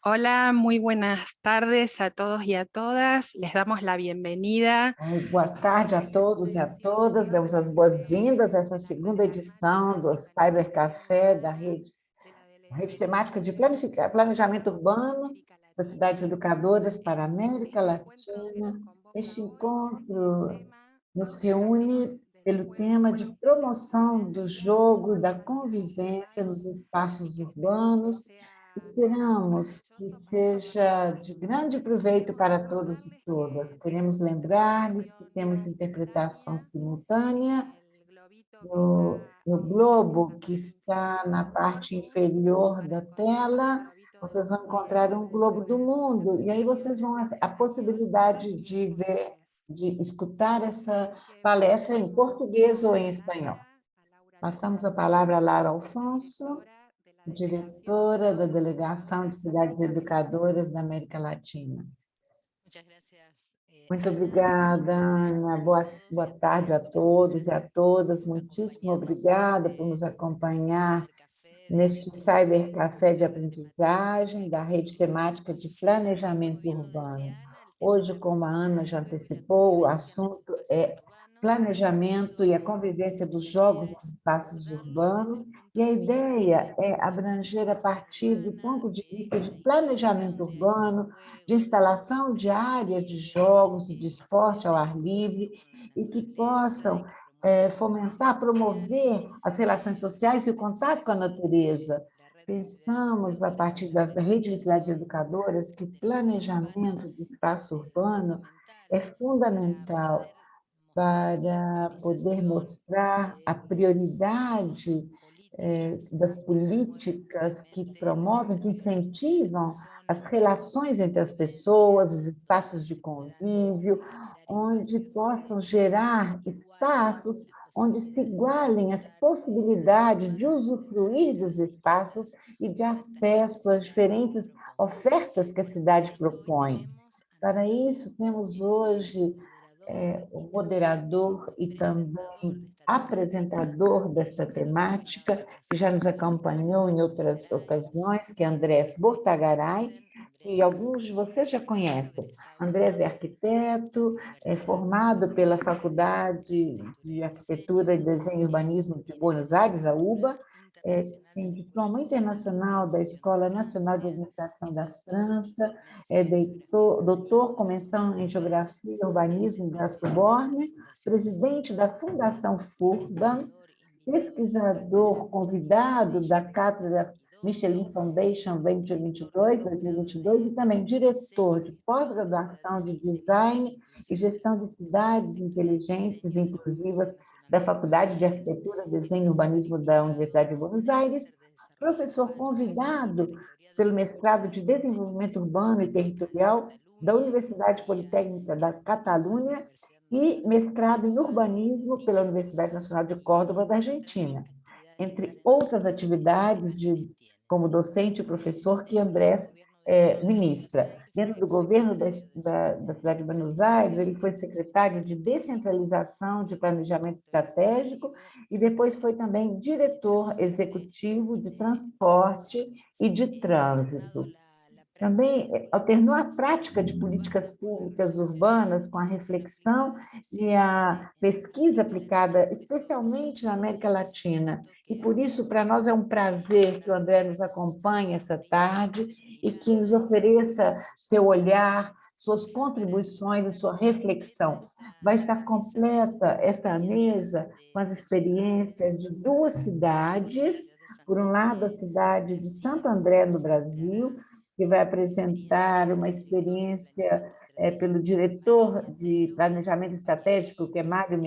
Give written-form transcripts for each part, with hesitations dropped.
Hola, muy buenas tardes a todos y a todas. Les damos la bienvenida. Boa tarde a todos e a todas. Damos as boas-vindas a essa segunda edição do Cyber Café da rede temática de planejamento urbano das cidades educadoras para a América Latina. Este encontro nos reúne pelo tema de promoção do jogo e da convivência nos espaços urbanos. Esperamos que seja de grande proveito para todos e todas. Queremos lembrar-lhes que temos interpretação simultânea no globo que está na parte inferior da tela. Vocês vão encontrar um globo do mundo, e aí vocês vão a possibilidade de ver, de escutar essa palestra em português ou em espanhol. Passamos a palavra a Lara Alfonso, diretora da Delegação de Cidades Educadoras da América Latina. Muito obrigada, Ana. Boa tarde a todos e a todas. Muitíssimo obrigada por nos acompanhar neste Cybercafé de aprendizagem da rede temática de planejamento urbano. Hoje, como a Ana já antecipou, o assunto é planejamento e a convivência dos jogos nos espaços urbanos, e a ideia é abranger a partir do ponto de vista de planejamento urbano, de instalação de áreas de jogos e de esporte ao ar livre, e que possam fomentar, promover as relações sociais e o contato com a natureza. Pensamos, a partir das redes de cidades educadoras, que planejamento do espaço urbano é fundamental para poder mostrar a prioridade das políticas que promovem, que incentivam as relações entre as pessoas, os espaços de convívio, onde possam gerar espaços onde se igualem as possibilidades de usufruir dos espaços e de acesso às diferentes ofertas que a cidade propõe. Para isso, temos hoje o moderador e também apresentador desta temática, que já nos acompanhou em outras ocasiões, que é Andrés Bortagaray, e alguns de vocês já conhecem. Andrés é arquiteto, é formado pela Faculdade de Arquitetura, Desenho e Urbanismo de Buenos Aires, a UBA, tem diploma internacional da Escola Nacional de Administração da França, é doutor com menção em Geografia e Urbanismo da Sorbonne, presidente da Fundação Furban, pesquisador convidado da Cátedra Michelin Foundation Venture 2022, e também diretor de pós-graduação de Design e Gestão de Cidades Inteligentes e Inclusivas da Faculdade de Arquitetura, Desenho e Urbanismo da Universidade de Buenos Aires, professor convidado pelo mestrado de Desenvolvimento Urbano e Territorial da Universidade Politécnica da Catalunha e mestrado em Urbanismo pela Universidade Nacional de Córdoba, da Argentina, entre outras atividades como docente e professor que Andrés ministra. Dentro do governo da cidade de Buenos Aires, ele foi secretário de Descentralização de Planejamento Estratégico e depois foi também diretor executivo de Transporte e de Trânsito. Também alternou a prática de políticas públicas urbanas com a reflexão e a pesquisa aplicada, especialmente na América Latina. E, por isso, para nós é um prazer que o André nos acompanhe essa tarde e que nos ofereça seu olhar, suas contribuições e sua reflexão. Vai estar completa esta mesa com as experiências de duas cidades, por um lado, a cidade de Santo André, no Brasil, que vai apresentar uma experiência pelo diretor de planejamento estratégico, que é Mário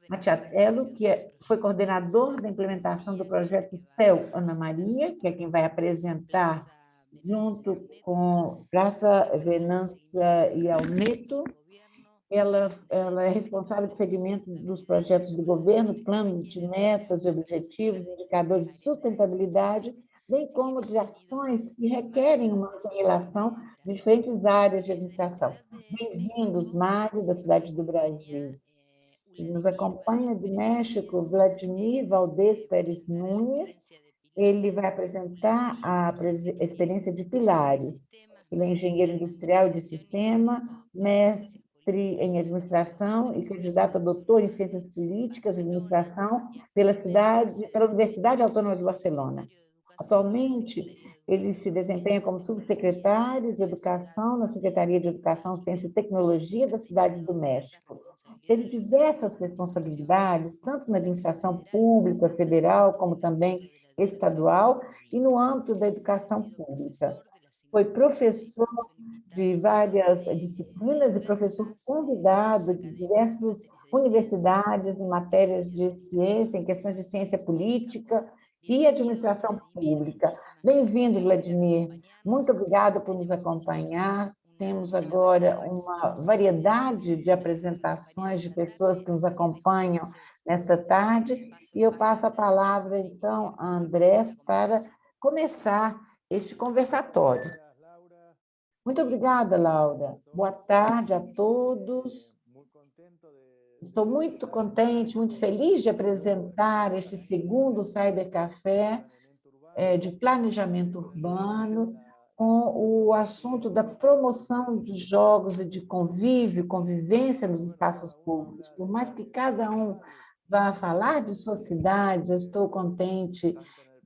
Matiatello, que foi coordenador da implementação do projeto CEL Ana Maria, que é quem vai apresentar junto com Praça Venância e Almeto. Ela é responsável do segmento dos projetos do governo, plano de metas e objetivos, indicadores de sustentabilidade, bem como de ações que requerem uma relação de diferentes áreas de administração. Bem-vindos, Mário, da cidade do Brasil. E nos acompanha de México, Vladimir Valdez Pérez Nunes, Ele vai apresentar a experiência de Pilares. Ele é engenheiro industrial de sistema, mestre em administração e candidato a doutor em ciências políticas e administração pela Universidade Autônoma de Barcelona. Atualmente, ele se desempenha como subsecretário de Educação na Secretaria de Educação, Ciência e Tecnologia da Cidade do México. Teve diversas responsabilidades, tanto na administração pública federal, como também estadual, e no âmbito da educação pública. Foi professor de várias disciplinas e professor convidado de diversas universidades em matérias de ciência, em questões de ciência política e administração pública. Bem-vindo, Vladimir. Muito obrigado por nos acompanhar. Temos agora uma variedade de apresentações de pessoas que nos acompanham nesta tarde, e eu passo a palavra, então, a Andrés para começar este conversatório. Muito obrigada, Laura. Boa tarde a todos. Estou muito contente, muito feliz de apresentar este segundo Cybercafé de planejamento urbano, com o assunto da promoção de jogos e de convivência nos espaços públicos. Por mais que cada um vá falar de suas cidades, eu estou contente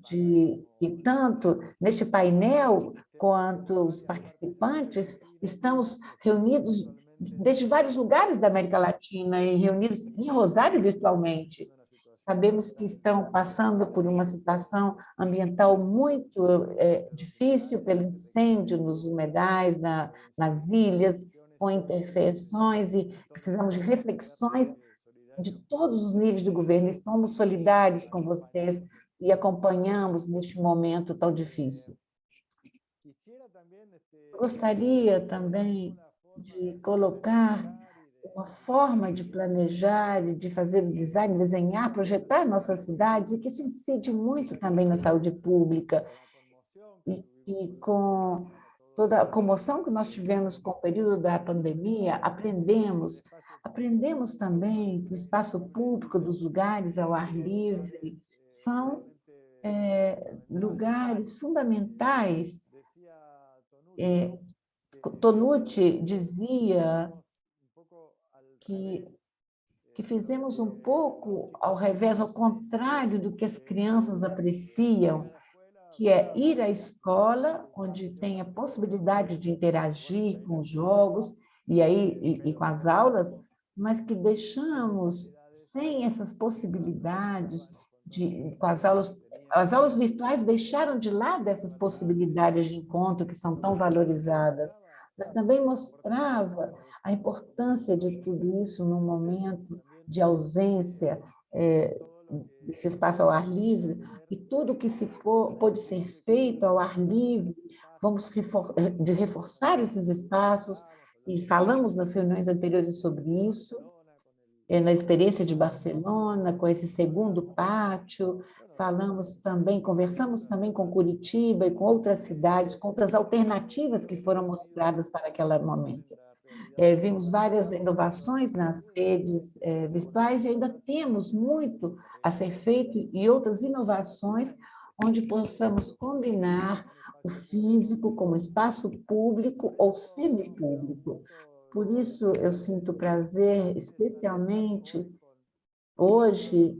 de que tanto neste painel quanto os participantes estamos reunidos desde vários lugares da América Latina e reunidos em Rosário virtualmente. Sabemos que estão passando por uma situação ambiental muito difícil pelo incêndio nos humedais, nas ilhas, com intervenções, e precisamos de reflexões de todos os níveis de governo, e somos solidários com vocês e acompanhamos neste momento tão difícil. Gostaria também de colocar uma forma de planejar e de fazer o design, desenhar, projetar nossas cidades, e que isso incide muito também na saúde pública. E com toda a comoção que nós tivemos com o período da pandemia, aprendemos também que o espaço público dos lugares ao ar livre são lugares fundamentais. Tonucci dizia que fizemos um pouco ao revés, ao contrário do que as crianças apreciam, que é ir à escola, onde tem a possibilidade de interagir com os jogos e com as aulas, mas que deixamos sem essas possibilidades com as aulas virtuais deixaram de lado essas possibilidades de encontro que são tão valorizadas, mas também mostrava a importância de tudo isso num momento de ausência desse espaço ao ar livre, e tudo que pode ser feito ao ar livre, vamos reforçar esses espaços, e falamos nas reuniões anteriores sobre isso, na experiência de Barcelona, com esse segundo pátio, conversamos também com Curitiba e com outras cidades, com outras alternativas que foram mostradas para aquele momento. Vimos várias inovações nas redes virtuais, e ainda temos muito a ser feito, e outras inovações onde possamos combinar o físico como espaço público ou semipúblico. Por isso, eu sinto prazer, especialmente hoje,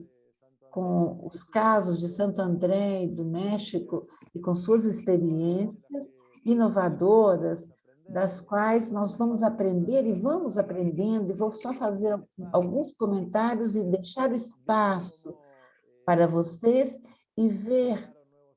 com os casos de Santo André e do México, e com suas experiências inovadoras, das quais nós vamos aprender e vamos aprendendo, e vou só fazer alguns comentários e deixar espaço para vocês e ver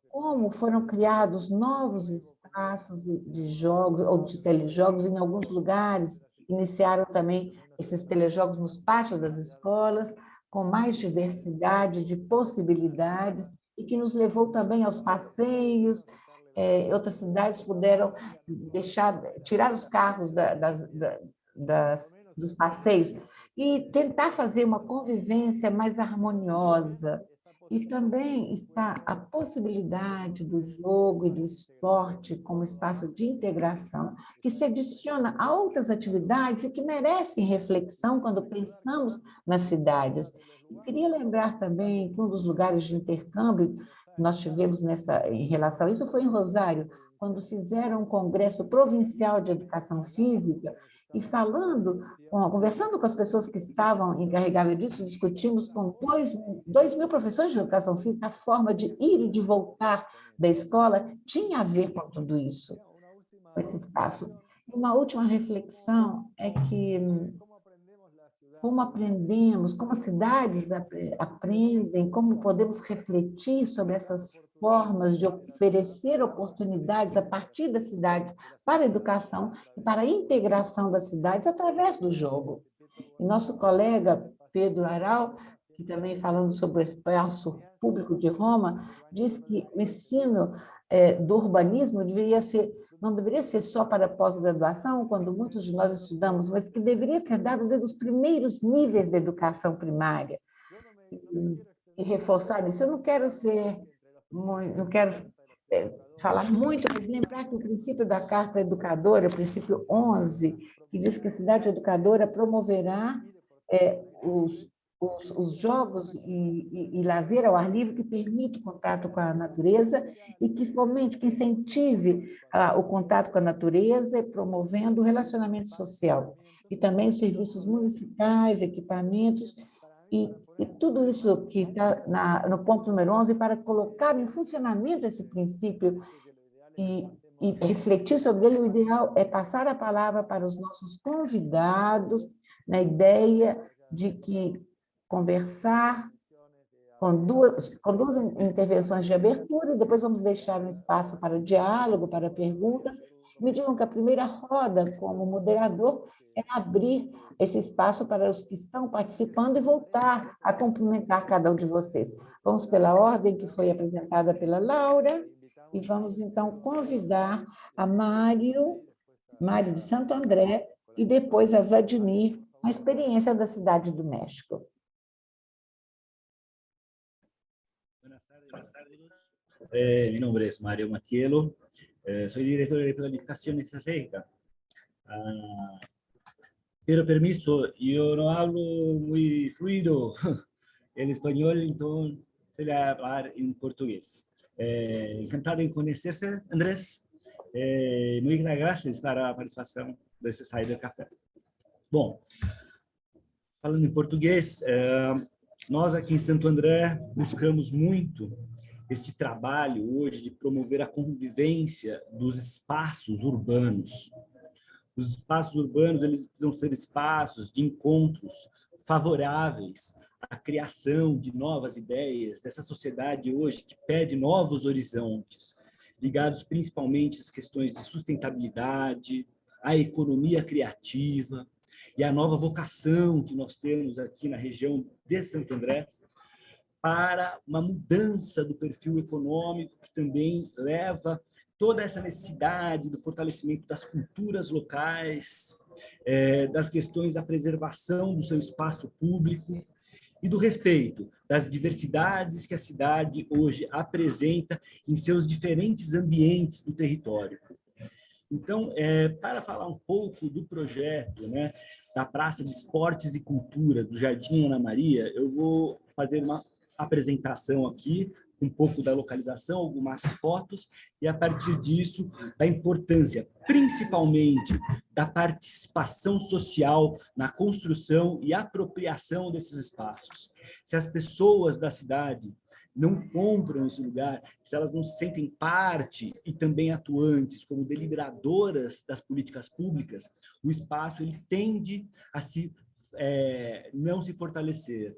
como foram criados novos espaços de jogos ou de telejogos em alguns lugares. Iniciaram também esses telejogos nos pátios das escolas, com mais diversidade de possibilidades, e que nos levou também aos passeios. Outras cidades puderam tirar os carros dos passeios e tentar fazer uma convivência mais harmoniosa. E também está a possibilidade do jogo e do esporte como espaço de integração, que se adiciona a outras atividades e que merecem reflexão quando pensamos nas cidades. Eu queria lembrar também que um dos lugares de intercâmbio nós tivemos em relação a isso foi em Rosário, quando fizeram um congresso provincial de educação física, e conversando com as pessoas que estavam encarregadas disso, discutimos com 2.000 professores de educação física a forma de ir e de voltar da escola tinha a ver com tudo isso, com esse espaço. E uma última reflexão é que como aprendemos, como as cidades aprendem, como podemos refletir sobre essas formas de oferecer oportunidades a partir das cidades para a educação e para a integração das cidades através do jogo. E nosso colega Pedro Aral, que também falando sobre o espaço público de Roma, diz que o ensino do urbanismo não deveria ser só para pós-graduação, quando muitos de nós estudamos, mas que deveria ser dado desde os primeiros níveis da educação primária. E reforçar isso. Eu não quero falar muito, mas lembrar que o princípio da Carta Educadora, o princípio 11, que diz que a cidade educadora promoverá os jogos e lazer ao ar livre que permite o contato com a natureza e que fomente, que incentive o contato com a natureza, promovendo o relacionamento social. E também serviços municipais, equipamentos, e tudo isso que está no ponto número 11, para colocar em funcionamento esse princípio e refletir sobre ele, o ideal é passar a palavra para os nossos convidados, na ideia de que conversar com duas intervenções de abertura e depois vamos deixar um espaço para diálogo, para perguntas. Me digam que a primeira roda, como moderador, é abrir esse espaço para os que estão participando e voltar a cumprimentar cada um de vocês. Vamos pela ordem que foi apresentada pela Laura e vamos, então, convidar a Mário de Santo André e depois a Vladimir, a experiência da Cidade do México. Buenas tardes. Mi nombre es Mario Matiello, soy director de Planificación Estratégica. Pero permiso, yo no hablo muy fluido el español, entonces voy a hablar en portugués. Encantado em conhecer-se, Andrés. Muitas graças para a participação desse Cyber Café. Bom, falando em português, nós aqui em Santo André buscamos muito este trabalho hoje de promover a convivência dos espaços urbanos. Os espaços urbanos, eles precisam ser espaços de encontros favoráveis à criação de novas ideias, dessa sociedade hoje que pede novos horizontes, ligados principalmente às questões de sustentabilidade, à economia criativa e à nova vocação que nós temos aqui na região de Santo André para uma mudança do perfil econômico que também leva toda essa necessidade do fortalecimento das culturas locais, das questões da preservação do seu espaço público e do respeito das diversidades que a cidade hoje apresenta em seus diferentes ambientes do território. Então, para falar um pouco do projeto, né, da Praça de Esportes e Cultura do Jardim Ana Maria, eu vou fazer uma apresentação aqui, um pouco da localização, algumas fotos, e a partir disso, da importância, principalmente, da participação social na construção e apropriação desses espaços. Se as pessoas da cidade não compram esse lugar, se elas não se sentem parte e também atuantes como deliberadoras das políticas públicas, o espaço ele tende a não se fortalecer,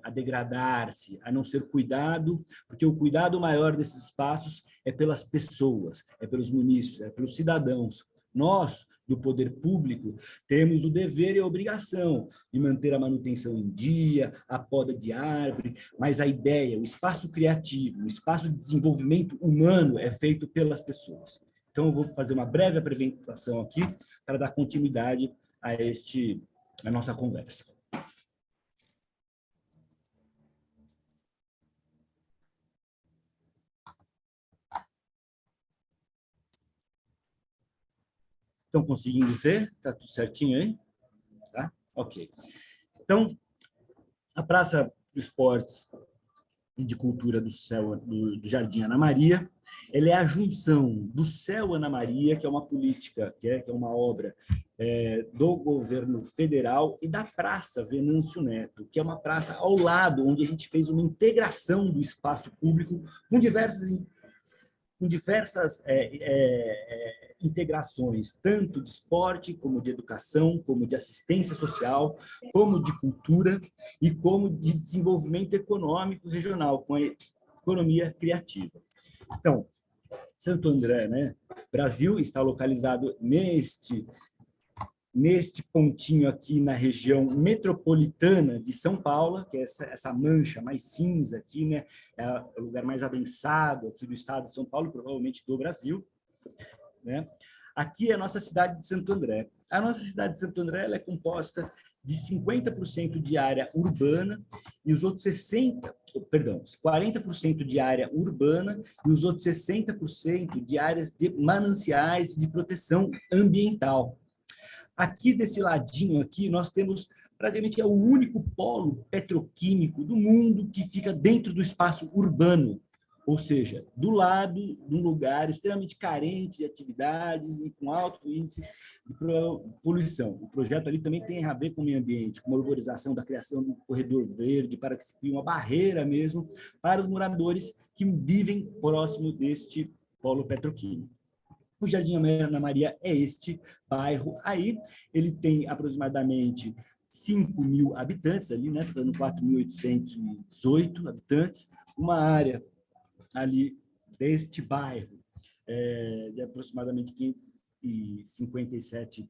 a degradar-se, a não ser cuidado, porque o cuidado maior desses espaços é pelas pessoas, é pelos munícipes, é pelos cidadãos. Nós, do poder público, temos o dever e a obrigação de manter a manutenção em dia, a poda de árvore, mas a ideia, o espaço criativo, o espaço de desenvolvimento humano é feito pelas pessoas. Então, eu vou fazer uma breve apresentação aqui para dar continuidade a nossa conversa. Estão conseguindo ver? Está tudo certinho aí? Tá? Ok. Então, a Praça dos Esportes e de Cultura do Jardim Ana Maria. Ela é a junção do Céu Ana Maria, que é uma política, que é uma obra do governo federal, e da Praça Venâncio Neto, que é uma praça ao lado, onde a gente fez uma integração do espaço público com diversas integrações, tanto de esporte, como de educação, como de assistência social, como de cultura e como de desenvolvimento econômico regional, com a economia criativa. Então, Santo André, né? Brasil, está localizado neste pontinho aqui na região metropolitana de São Paulo, que é essa mancha mais cinza aqui, né? É o lugar mais adensado aqui do estado de São Paulo, provavelmente do Brasil, né? Aqui é a nossa cidade de Santo André. A nossa cidade de Santo André ela é composta de 50% de área urbana e os outros 40% de área urbana e os outros 60% de áreas de mananciais e de proteção ambiental. Aqui desse ladinho aqui, nós temos praticamente o único polo petroquímico do mundo que fica dentro do espaço urbano, ou seja, do lado de um lugar extremamente carente de atividades e com alto índice de poluição. O projeto ali também tem a ver com o meio ambiente, com a urbanização da criação do corredor verde, para que se crie uma barreira mesmo para os moradores que vivem próximo deste polo petroquímico. O Jardim Ana Maria é este bairro aí, ele tem aproximadamente 5.000 habitantes ali, né, dando 4.818 habitantes, uma área ali deste bairro de aproximadamente 557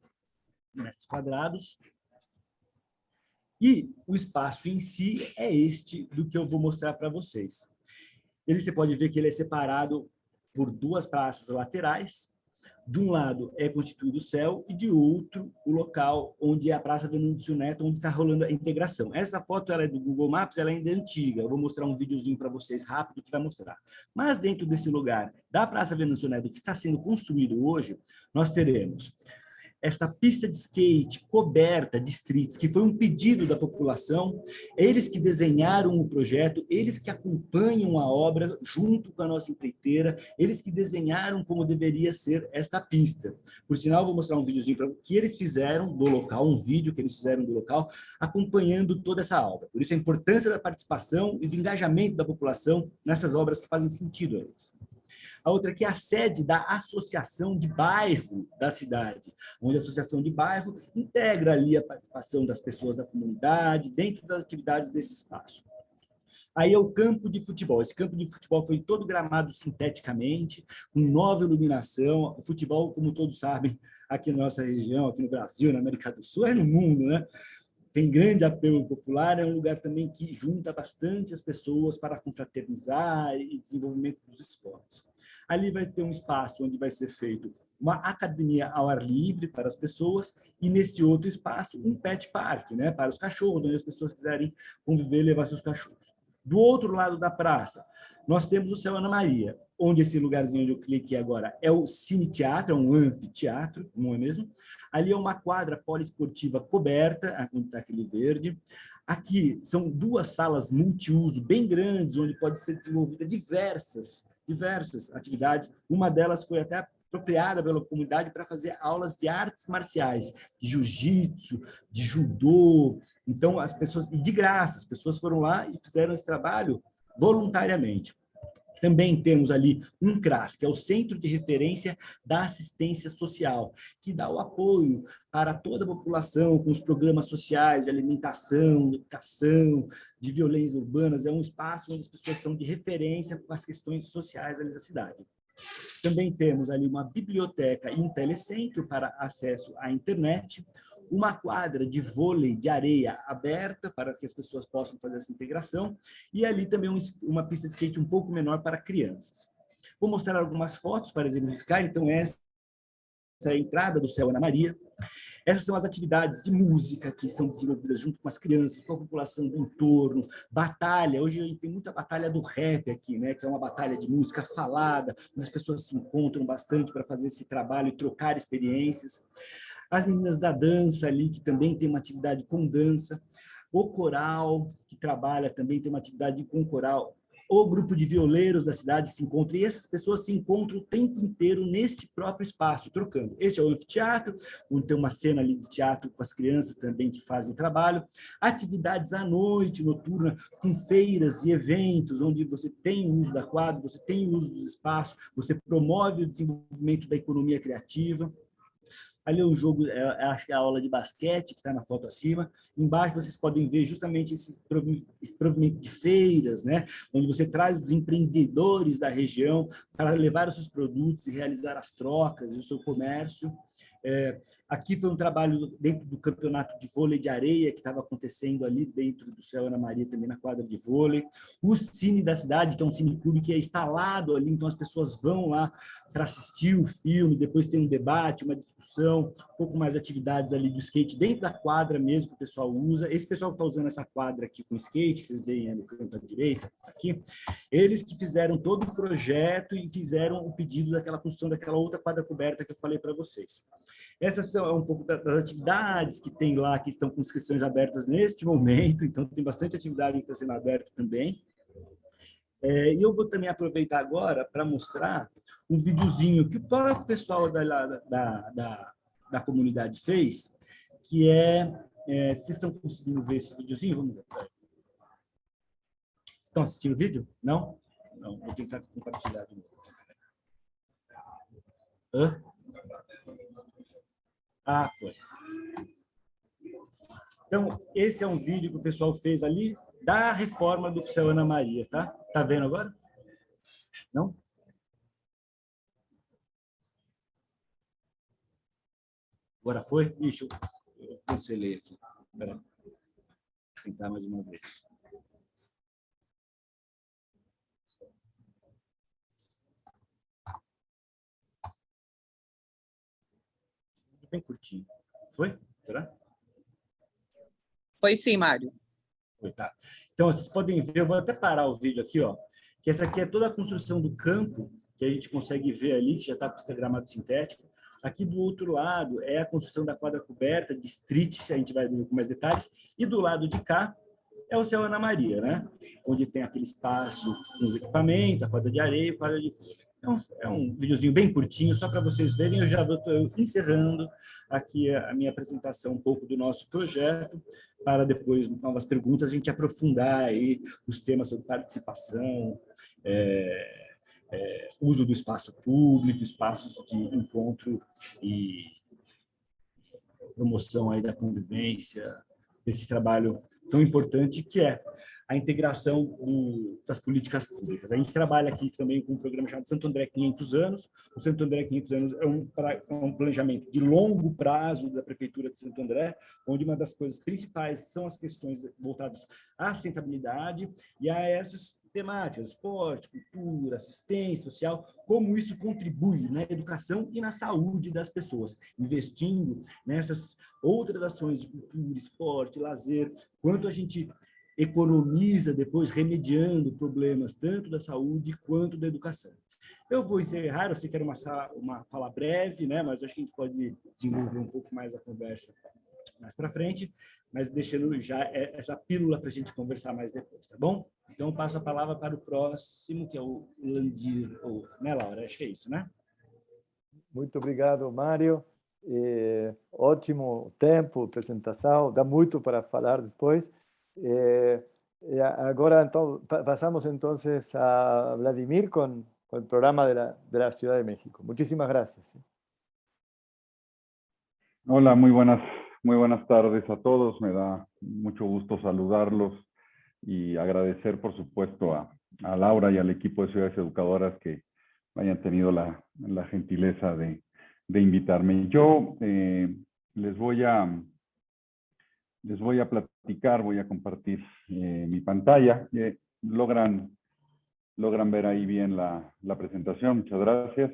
metros quadrados. E o espaço em si é este do que eu vou mostrar para vocês. Você pode ver que ele é separado por duas praças laterais. De um lado é constituído o céu e de outro o local onde é a Praça Venâncio Neto, onde está rolando a integração. Essa foto ela é do Google Maps, ela ainda é antiga. Eu vou mostrar um videozinho para vocês rápido que vai mostrar. Mas dentro desse lugar da Praça Venâncio Neto, que está sendo construído hoje, nós teremos esta pista de skate coberta de streets, que foi um pedido da população, eles que desenharam o projeto, eles que acompanham a obra junto com a nossa empreiteira, eles que desenharam como deveria ser esta pista. Por sinal, vou mostrar um videozinho para que eles fizeram do local, um vídeo que eles fizeram do local, acompanhando toda essa obra. Por isso a importância da participação e do engajamento da população nessas obras que fazem sentido a eles. A outra aqui é a sede da Associação de Bairro da cidade, onde a Associação de Bairro integra ali a participação das pessoas da comunidade, dentro das atividades desse espaço. Aí é o campo de futebol. Esse campo de futebol foi todo gramado sinteticamente, com nova iluminação. O futebol, como todos sabem, aqui na nossa região, aqui no Brasil, na América do Sul, é no mundo, né? Tem grande apelo popular, é um lugar também que junta bastante as pessoas para confraternizar e desenvolvimento dos esportes. Ali vai ter um espaço onde vai ser feito uma academia ao ar livre para as pessoas e, nesse outro espaço, um pet park, né, para os cachorros, onde as pessoas quiserem conviver e levar seus cachorros. Do outro lado da praça, nós temos o Céu Ana Maria, onde esse lugarzinho onde eu cliquei agora é o Cine Teatro, é um anfiteatro, não é mesmo? Ali é uma quadra poliesportiva coberta, onde está aquele verde. Aqui são duas salas multiuso bem grandes, onde pode ser desenvolvida diversas atividades. Uma delas foi até apropriada pela comunidade para fazer aulas de artes marciais, de jiu-jitsu, de judô. Então, as pessoas, e de graça, as pessoas foram lá e fizeram esse trabalho voluntariamente. Também temos ali um CRAS, que é o Centro de Referência da Assistência Social, que dá o apoio para toda a população com os programas sociais de alimentação, de educação, de violências urbanas. É um espaço onde as pessoas são de referência com as questões sociais ali da cidade. Também temos ali uma biblioteca e um telecentro para acesso à internet, uma quadra de vôlei de areia aberta para que as pessoas possam fazer essa integração e ali também uma pista de skate um pouco menor para crianças. Vou mostrar algumas fotos para exemplificar. Então, essa é a entrada do Céu Ana Maria. Essas são as atividades de música que são desenvolvidas junto com as crianças, com a população do entorno, batalha. Hoje tem muita batalha do rap aqui, né? Que é uma batalha de música falada, onde as pessoas se encontram bastante para fazer esse trabalho e trocar experiências. As meninas da dança ali, que também tem uma atividade com dança. O coral, que trabalha também, tem uma atividade com coral o grupo de violeiros da cidade que se encontra, e essas pessoas se encontram o tempo inteiro neste próprio espaço, trocando. Este é o anfiteatro, onde tem uma cena ali de teatro com as crianças também que fazem o trabalho, atividades à noite, noturna, com feiras e eventos, onde você tem o uso da quadra, você tem o uso dos espaços, você promove o desenvolvimento da economia criativa. Ali é um jogo, acho que é a aula de basquete, que está na foto acima. Embaixo vocês podem ver justamente esse provimento de feiras, né? Onde você traz os empreendedores da região para levar os seus produtos e realizar as trocas, o seu comércio. Aqui foi um trabalho dentro do campeonato de vôlei de areia que estava acontecendo ali dentro do Céu Ana Maria, também na quadra de vôlei. O Cine da cidade, que é um cineclube que é instalado ali, então as pessoas vão lá para assistir o filme, depois tem um debate, uma discussão, um pouco mais de atividades ali do skate dentro da quadra mesmo que o pessoal usa. Esse pessoal que está usando essa quadra aqui com skate, que vocês veem no canto à direita, aqui, eles que fizeram todo o projeto e fizeram o pedido daquela construção daquela outra quadra coberta que eu falei para vocês. Essas são um pouco das atividades que tem lá, que estão com inscrições abertas neste momento, então tem bastante atividade que está sendo aberta também. E eu vou também aproveitar agora para mostrar um videozinho que o próprio pessoal da comunidade fez, que vocês estão conseguindo ver esse videozinho? Vamos ver. Estão assistindo o vídeo? Não? Não, vou tentar compartilhar de novo. Hã? Ah, foi. Então, esse é um vídeo que o pessoal fez ali da reforma do Céu Ana Maria, tá? Tá vendo agora? Não? Agora foi? Ixi, eu cancelei aqui. Espera aí. Vou tentar mais uma vez. Bem curtinho. Foi? Será? Foi sim, Mário. Foi, tá. Então, vocês podem ver, eu vou até parar o vídeo aqui, ó, que essa aqui é toda a construção do campo, que a gente consegue ver ali, que já está com o gramado sintético. Aqui do outro lado é a construção da quadra coberta de street, a gente vai ver com mais detalhes. E do lado de cá é o Céu Ana Maria, né? Onde tem aquele espaço com os equipamentos, a quadra de areia e a quadra de vôlei. Então, é um videozinho bem curtinho, só para vocês verem. Eu já estou encerrando aqui a minha apresentação um pouco do nosso projeto, para depois, novas perguntas, a gente aprofundar aí os temas sobre participação, uso do espaço público, espaços de encontro e promoção aí da convivência, desse trabalho tão importante que é a integração das políticas públicas. A gente trabalha aqui também com um programa chamado Santo André 500 anos. O Santo André 500 anos é um planejamento de longo prazo da Prefeitura de Santo André, onde uma das coisas principais são as questões voltadas à sustentabilidade e a essas temáticas, esporte, cultura, assistência social, como isso contribui na educação e na saúde das pessoas, investindo nessas outras ações de cultura, esporte, lazer, quanto a gente economiza depois remediando problemas tanto da saúde quanto da educação. Eu vou encerrar, eu sei que era uma fala breve, né, mas acho que a gente pode desenvolver um pouco mais a conversa mais para frente, mas deixando já essa pílula para a gente conversar mais depois, tá bom? Então, eu passo a palavra para o próximo, que é o Landir, né, Laura? Acho que é isso, né? Muito obrigado, Mário. Ótimo tempo, apresentação, dá muito para falar depois. Agora, então, pasamos entonces a Vladimir con el programa de la Ciudad de México. Muchísimas gracias. Hola, muy buenas tardes a todos. Me da mucho gusto saludarlos y agradecer, por supuesto, a Laura y al equipo de Ciudades Educadoras que hayan tenido la gentileza de invitarme. Yo les voy a platicar, voy a compartir mi pantalla. ¿Logran ver ahí bien la presentación? Muchas gracias.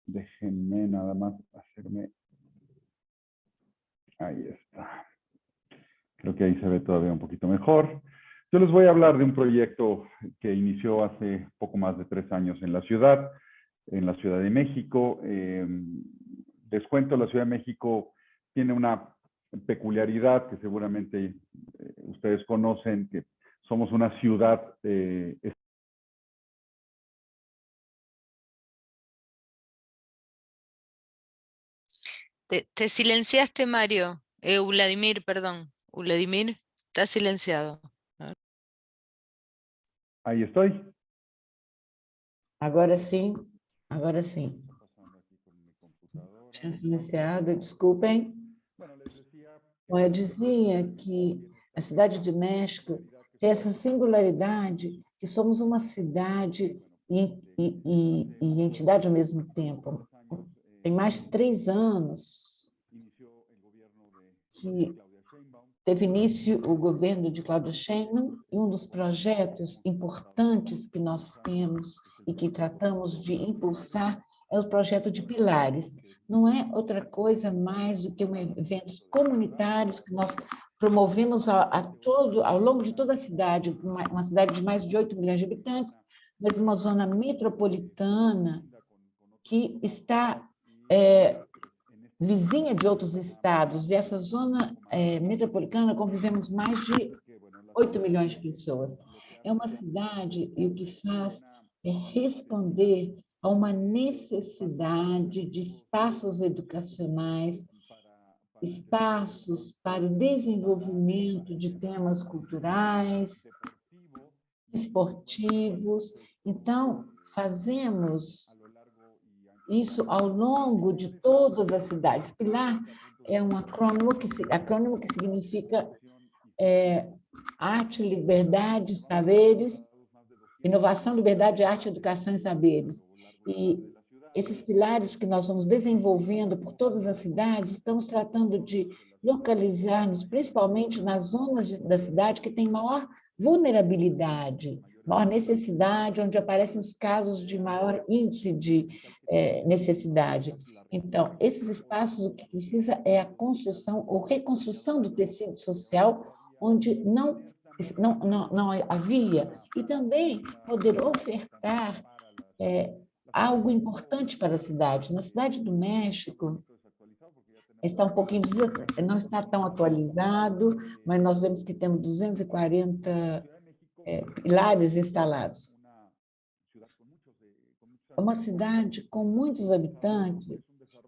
Déjenme nada más hacerme... Ahí está. Creo que ahí se ve todavía un poquito mejor. Yo les voy a hablar de un proyecto que inició hace poco más de 3 años en la Ciudad de México. Les cuento, la Ciudad de México tiene una peculiaridad que seguramente ustedes conocen, que somos una ciudad Te silenciaste, Mario. Vladimir, perdón. Vladimir, está silenciado. Ahí estoy. Agora sim, agora sim. Tinha silenciado, desculpem. Bom, eu dizia que a cidade de México tem essa singularidade que somos uma cidade e entidade ao mesmo tempo. Tem mais de 3 anos que teve início o governo de Claudia Sheinbaum e um dos projetos importantes que nós temos e que tratamos de impulsar é o projeto de Pilares. Não é outra coisa mais do que eventos comunitários que nós promovemos ao longo de toda a cidade, uma cidade de mais de 8 milhões de habitantes, mas uma zona metropolitana que está vizinha de outros estados. E essa zona metropolitana convivemos mais de 8 milhões de pessoas. É uma cidade, e o que faz é responder a uma necessidade de espaços educacionais, espaços para o desenvolvimento de temas culturais, esportivos. Então, fazemos isso ao longo de todas as cidades. Pilar é um acrônimo que significa arte, liberdade, saberes, inovação, liberdade, arte, educação e saberes. E esses pilares que nós vamos desenvolvendo por todas as cidades, estamos tratando de localizar-nos, principalmente nas zonas da cidade que tem maior vulnerabilidade, maior necessidade, onde aparecem os casos de maior índice de necessidade. Então, esses espaços, o que precisa é a construção ou reconstrução do tecido social, onde não havia, e também poder ofertar algo importante para a cidade. Na Cidade do México, está um pouquinho, não está tão atualizado, mas nós vemos que temos 240 pilares instalados. É uma cidade com muitos habitantes,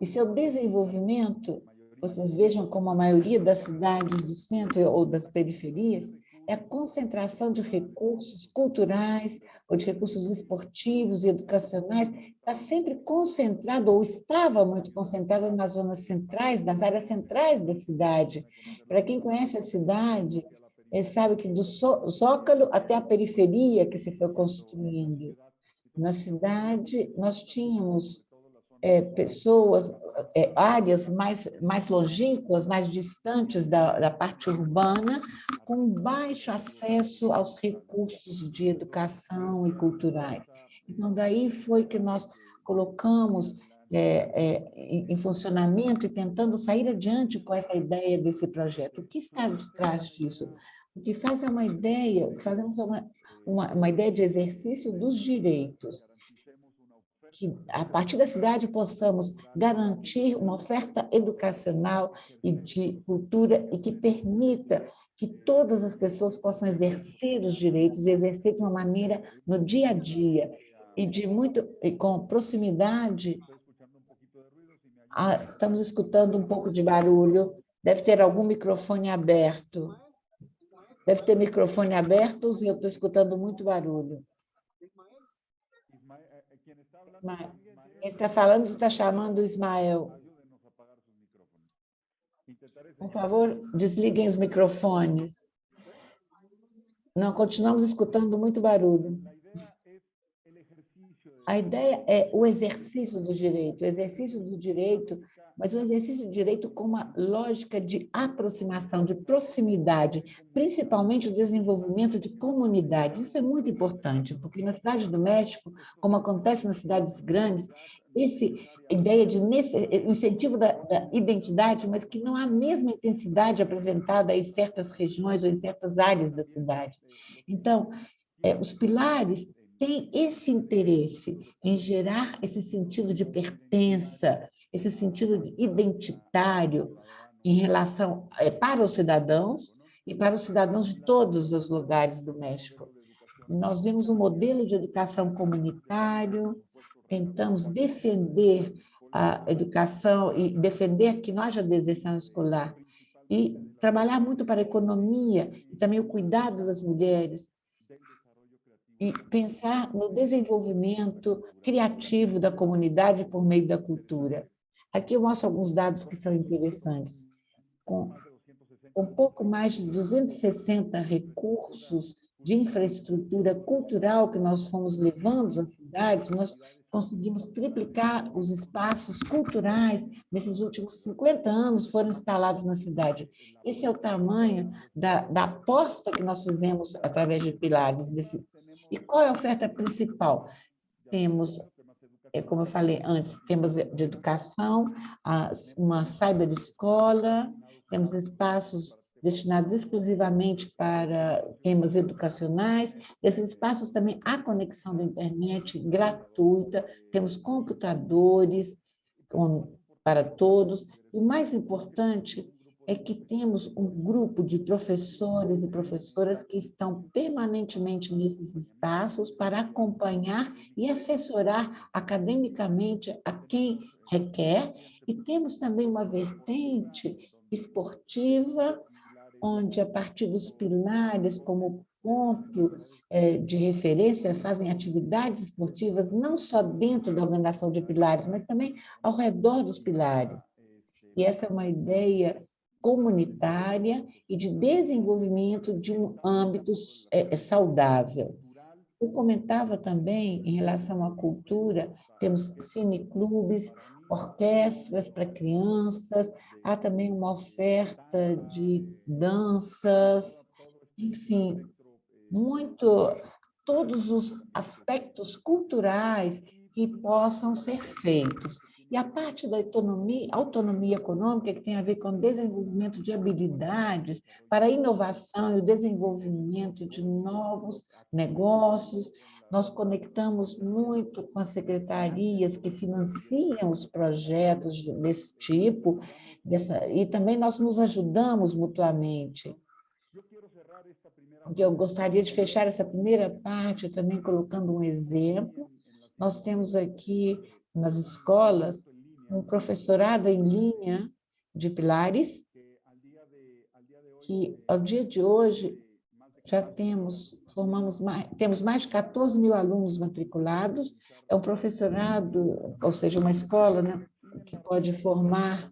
e seu desenvolvimento, vocês vejam como a maioria das cidades do centro ou das periferias, é a concentração de recursos culturais ou de recursos esportivos e educacionais, está sempre concentrado, ou estava muito concentrado nas zonas centrais, nas áreas centrais da cidade. Para quem conhece a cidade, sabe que do Zócalo até a periferia que se foi construindo. Na cidade, nós tínhamos pessoas, áreas mais longínquas, mais distantes da parte urbana, com baixo acesso aos recursos de educação e culturais. Então, daí foi que nós colocamos em funcionamento e tentando sair adiante com essa ideia desse projeto. O que está de trás disso? O que faz é uma ideia, fazemos uma ideia de exercício dos direitos, que a partir da cidade possamos garantir uma oferta educacional e de cultura e que permita que todas as pessoas possam exercer os direitos, exercer de uma maneira no dia a dia e com proximidade. Estamos escutando um pouco de barulho, deve ter algum microfone aberto. Deve ter microfone aberto e eu estou escutando muito barulho. Quem está falando está chamando o Ismael. Por favor, desliguem os microfones. Não, continuamos escutando muito barulho. A ideia é o exercício do direito, mas o exercício do direito com uma lógica de aproximação, de proximidade, principalmente o desenvolvimento de comunidades. Isso é muito importante, porque na Cidade do México, como acontece nas cidades grandes, essa ideia de incentivo da identidade, mas que não há a mesma intensidade apresentada em certas regiões ou em certas áreas da cidade. Então, os pilares têm esse interesse em gerar esse sentido de pertença, esse sentido identitário em relação para os cidadãos e para os cidadãos de todos os lugares do México. Nós vimos um modelo de educação comunitário, tentamos defender a educação e defender que não haja deserção escolar e trabalhar muito para a economia e também o cuidado das mulheres e pensar no desenvolvimento criativo da comunidade por meio da cultura. Aqui eu mostro alguns dados que são interessantes. Com um pouco mais de 260 recursos de infraestrutura cultural que nós fomos levando às cidades, nós conseguimos triplicar os espaços culturais nesses últimos 50 anos foram instalados na cidade. Esse é o tamanho da aposta que nós fizemos através de pilares. E qual é a oferta principal? Temos, como eu falei antes, temos de educação, uma cyberescola, temos espaços destinados exclusivamente para temas educacionais. Nesses espaços também há conexão da internet gratuita, temos computadores para todos. E o mais importante é que temos um grupo de professores e professoras que estão permanentemente nesses espaços para acompanhar e assessorar academicamente a quem requer. E temos também uma vertente esportiva, onde, a partir dos pilares, como ponto de referência, fazem atividades esportivas, não só dentro da organização de pilares, mas também ao redor dos pilares. E essa é uma ideia comunitária e de desenvolvimento de um âmbito saudável. Eu comentava também, em relação à cultura, temos cineclubes, orquestras para crianças, há também uma oferta de danças, enfim, todos os aspectos culturais que possam ser feitos. E a parte da autonomia econômica, que tem a ver com o desenvolvimento de habilidades para a inovação e o desenvolvimento de novos negócios. Nós conectamos muito com as secretarias que financiam os projetos desse tipo, e também nós nos ajudamos mutuamente. Eu gostaria de fechar essa primeira parte também colocando um exemplo. Nós temos aqui nas escolas um professorado em linha de pilares, que ao dia de hoje já temos mais de 14 mil alunos matriculados. É um professorado, ou seja, uma escola, né, que pode formar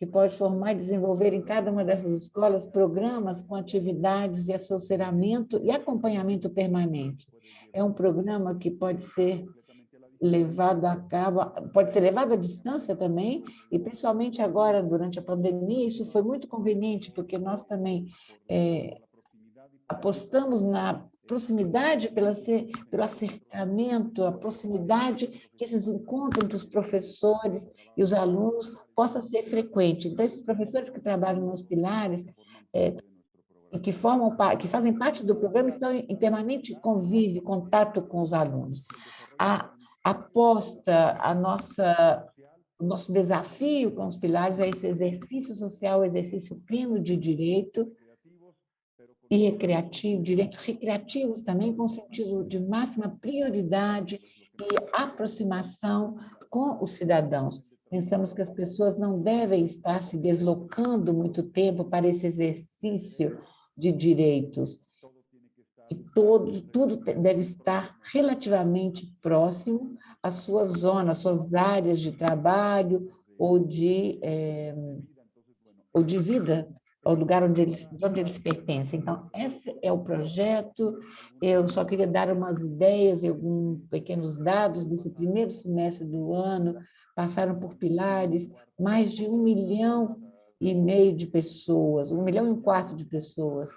e desenvolver em cada uma dessas escolas programas com atividades de assessoramento e acompanhamento permanente. É um programa que pode ser levado a cabo, pode ser levado à distância também, e principalmente agora, durante a pandemia, isso foi muito conveniente, porque nós também apostamos na proximidade, pelo acercamento, a proximidade que esses encontros entre os professores e os alunos possa ser frequente. Então, esses professores que trabalham nos pilares e que fazem parte do programa estão em permanente convívio, contato com os alunos. A aposta, o nosso desafio com os pilares é esse exercício social, exercício pleno de direito e recreativo, direitos recreativos também, com sentido de máxima prioridade e aproximação com os cidadãos. Pensamos que as pessoas não devem estar se deslocando muito tempo para esse exercício de direitos. E tudo deve estar relativamente próximo à sua zona, às suas áreas de trabalho ou de vida, ao lugar de onde eles pertencem. Então, esse é o projeto. Eu só queria dar umas ideias e alguns pequenos dados desse primeiro semestre do ano. Passaram por pilares mais de 1,5 milhão de pessoas, 1,25 milhão de pessoas.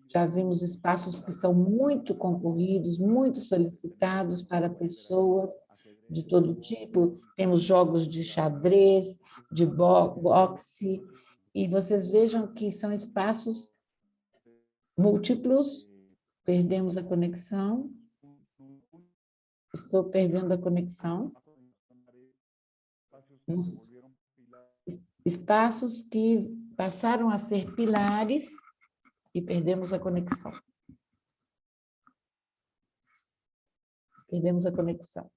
Já vimos espaços que são muito concorridos, muito solicitados para pessoas de todo tipo. Temos jogos de xadrez, de boxe, e vocês vejam que são espaços múltiplos. Perdemos a conexão. Estou perdendo a conexão. Espaços que passaram a ser pilares e perdemos a conexão. Perdemos a conexão.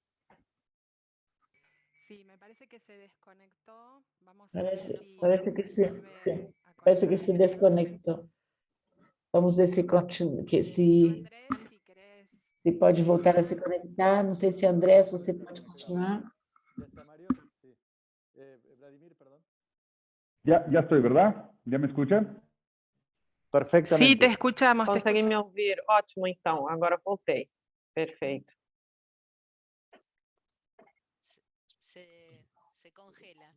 Sí, me parece que se desconectó. Vamos a Parece, ver si parece que se, vuelve a parece que se conectar. desconectou. Vamos ver se continua, se Andrés, si querés. pode voltar a se conectar. Não sei se André, se você pode continuar. ¿Ya está Mario? Sí. Vladimir, perdón. Ya estoy, ¿verdad? ¿Ya me escuchan? Perfectamente. Sí, te escuchamos. Conseguem me ouvir? Ótimo, então. Agora voltei. Perfeito. Se congela.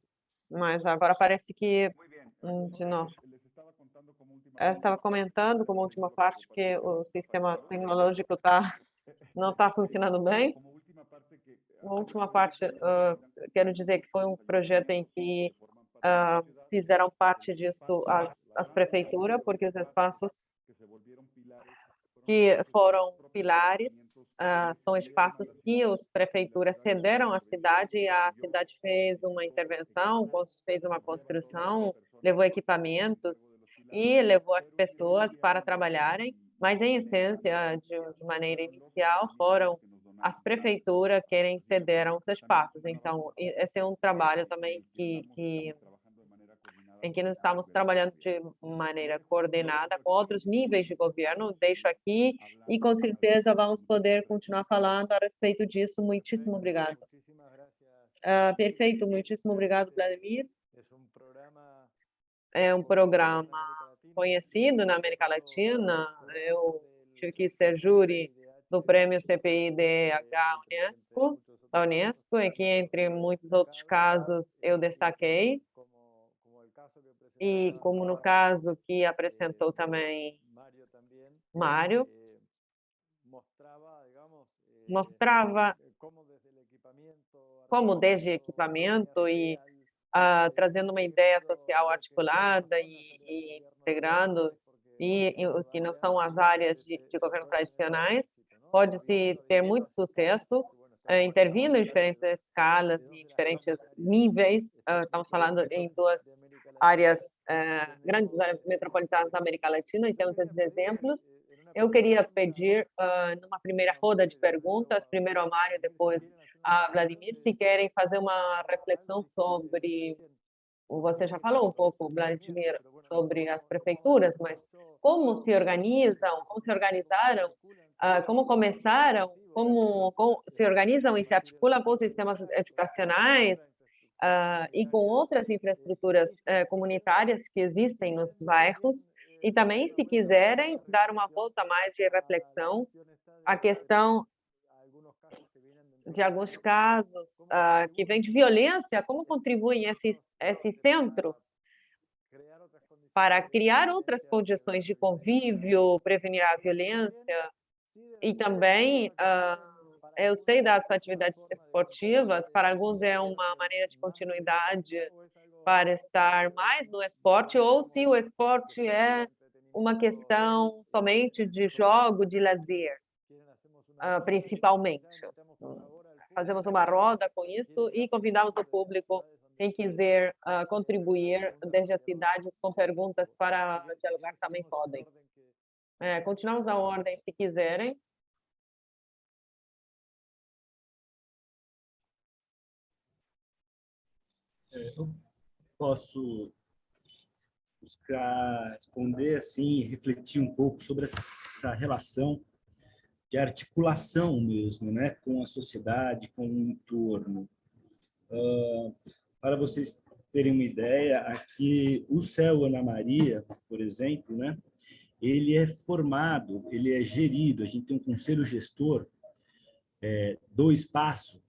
Mas agora parece que de novo. Les estaba contando como última Eu estava comentando como última parte que o sistema tecnológico não está funcionando bem. como última parte que A última parte, quero dizer que foi um projeto em que fizeram parte disso as prefeituras, porque os espaços que se volvieron pilares que foram pilares são espaços que as prefeituras cederam à cidade e a cidade fez uma intervenção, fez uma construção, levou equipamentos e levou as pessoas para trabalharem, mas em essência, de maneira inicial, foram as prefeituras quem cederam os espaços. Então, esse é um trabalho também em que nós estamos trabalhando de maneira coordenada com outros níveis de governo, deixo aqui, e com certeza vamos poder continuar falando a respeito disso. Muitíssimo obrigado. Perfeito, muitíssimo obrigado, Vladimir. É um programa conhecido na América Latina. Eu tive que ser júri do Prêmio CPI-DH da Unesco, e que, entre muitos outros casos, eu destaquei. E como no caso que apresentou também Mário, mostrava como desde equipamento e trazendo uma ideia social articulada e integrando, e que não são as áreas de governo tradicionais, pode-se ter muito sucesso intervindo em diferentes escalas e diferentes níveis. Estamos falando em duas áreas, grandes áreas metropolitanas da América Latina, e temos esses exemplos. Eu queria pedir, numa primeira roda de perguntas, primeiro a Mário, depois a Vladimir, se querem fazer uma reflexão sobre, você já falou um pouco, Vladimir, sobre as prefeituras, mas como se organizam, como se organizaram, como começaram, como se organizam e se articulam com os sistemas educacionais e com outras infraestruturas comunitárias que existem nos bairros, e também, se quiserem, dar uma volta mais de reflexão, a questão de alguns casos que vêm de violência, como contribuem esse centro para criar outras condições de convívio, prevenir a violência, e também, eu sei das atividades esportivas, para alguns é uma maneira de continuidade para estar mais no esporte, ou se o esporte é uma questão somente de jogo, de lazer, principalmente. Fazemos uma roda com isso e convidamos o público, quem quiser contribuir desde as cidades com perguntas para dialogar também podem. Continuamos a ordem, se quiserem. Eu posso buscar responder assim, refletir um pouco sobre essa relação de articulação mesmo, né, com a sociedade, com o entorno. Para vocês terem uma ideia, aqui o CEU Ana Maria, por exemplo, né, ele é formado, ele é gerido, a gente tem um conselho gestor do espaço,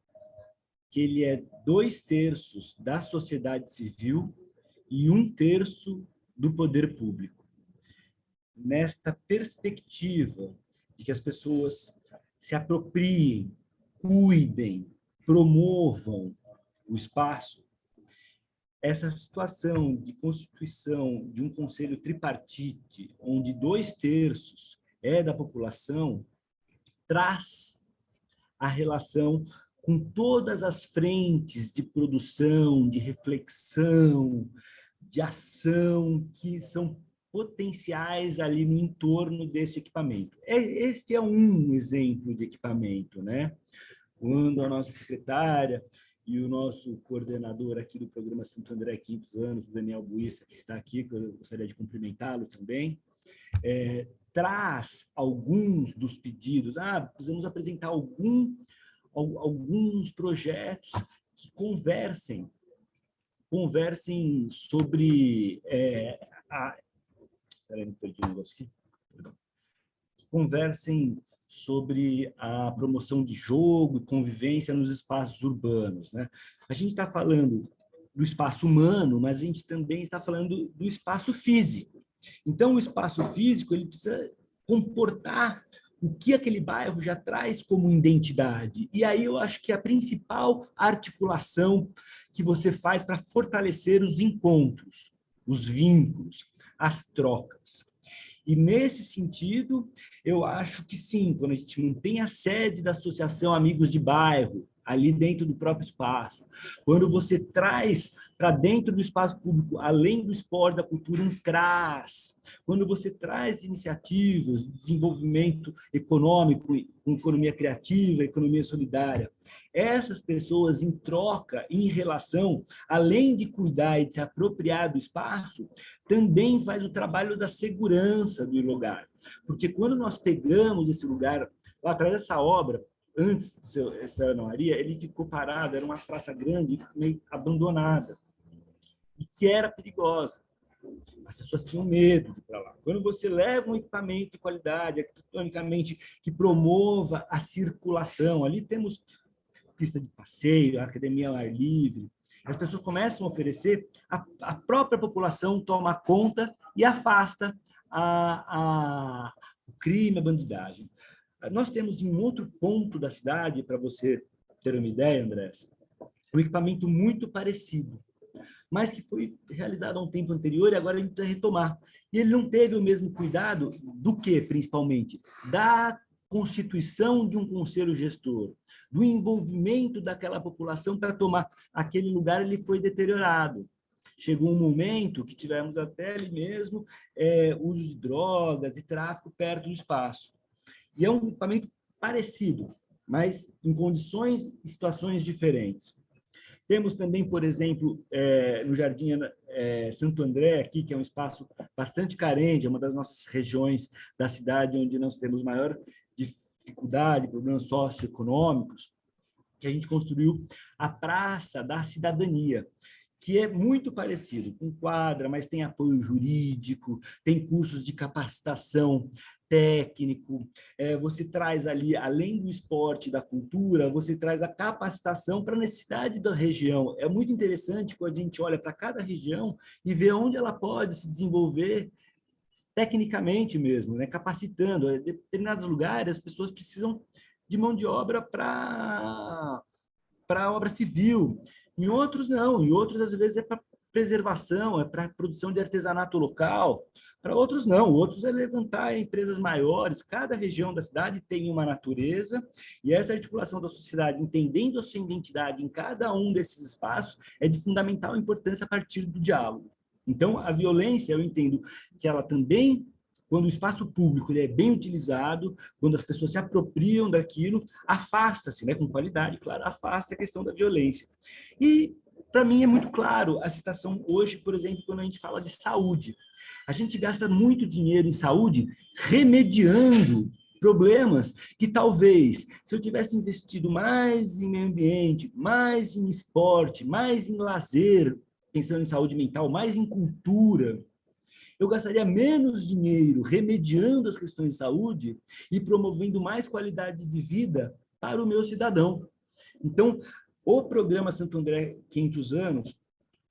que ele é 2/3 da sociedade civil e 1/3 do poder público. Nesta perspectiva de que as pessoas se apropriem, cuidem, promovam o espaço, essa situação de constituição de um conselho tripartite, onde 2/3 é da população, traz a relação com todas as frentes de produção, de reflexão, de ação que são potenciais ali no entorno desse equipamento. Este é um exemplo de equipamento, né? Quando a nossa secretária e o nosso coordenador aqui do programa Santo André 500 anos, o Daniel Buissa, que está aqui, que eu gostaria de cumprimentá-lo também, traz alguns dos pedidos. Precisamos apresentar alguns projetos que conversem sobre conversem sobre a promoção de jogo e convivência nos espaços urbanos, né? A gente está falando do espaço humano, mas a gente também está falando do espaço físico. Então, o espaço físico ele precisa comportar o que aquele bairro já traz como identidade. E aí eu acho que a principal articulação que você faz para fortalecer os encontros, os vínculos, as trocas. E, nesse sentido, eu acho que sim, quando a gente mantém a sede da Associação Amigos de Bairro, ali dentro do próprio espaço, quando você traz para dentro do espaço público, além do esporte, da cultura, um CRAS, quando você traz iniciativas de desenvolvimento econômico, com economia criativa, economia solidária, essas pessoas em troca, em relação, além de cuidar e de se apropriar do espaço, também faz o trabalho da segurança do lugar. Porque quando nós pegamos esse lugar, lá atrás dessa obra, antes de ser Ana Maria, ele ficou parado, era uma praça grande, meio abandonada, e que era perigosa. As pessoas tinham medo de ir para lá. Quando você leva um equipamento de qualidade, arquitetonicamente, que promova a circulação, ali temos pista de passeio, academia ao ar livre, as pessoas começam a oferecer, a própria população toma conta e afasta o crime, a bandidagem. Nós temos em outro ponto da cidade, para você ter uma ideia, Andrés, um equipamento muito parecido, mas que foi realizado há um tempo anterior e agora a gente precisa retomar. E ele não teve o mesmo cuidado do que, principalmente? Da constituição de um conselho gestor, do envolvimento daquela população para tomar aquele lugar, ele foi deteriorado. Chegou um momento que tivemos até ali mesmo uso de drogas e tráfico perto do espaço. E é um equipamento parecido, mas em condições e situações diferentes. Temos também, por exemplo, no Jardim Santo André, aqui, que é um espaço bastante carente, é uma das nossas regiões da cidade onde nós temos maior dificuldade, problemas socioeconômicos, que a gente construiu a Praça da Cidadania, que é muito parecido com quadra, mas tem apoio jurídico, tem cursos de capacitação técnico, você traz ali, além do esporte, da cultura, você traz a capacitação para a necessidade da região. É muito interessante quando a gente olha para cada região e vê onde ela pode se desenvolver tecnicamente mesmo, né? Capacitando. Em determinados lugares, as pessoas precisam de mão de obra para obra civil. Em outros, não. Em outros, às vezes, é para preservação, é para produção de artesanato local. Para outros, não. Outros é levantar empresas maiores. Cada região da cidade tem uma natureza e essa articulação da sociedade, entendendo a sua identidade em cada um desses espaços, é de fundamental importância a partir do diálogo. Então, a violência, eu entendo que ela também, quando o espaço público ele é bem utilizado, quando as pessoas se apropriam daquilo, afasta-se, né, com qualidade, claro, afasta a questão da violência. E, para mim, é muito claro a situação hoje, por exemplo, quando a gente fala de saúde. A gente gasta muito dinheiro em saúde remediando problemas que talvez, se eu tivesse investido mais em meio ambiente, mais em esporte, mais em lazer, pensando em saúde mental, mais em cultura, eu gastaria menos dinheiro remediando as questões de saúde e promovendo mais qualidade de vida para o meu cidadão. Então, o programa Santo André 500 anos,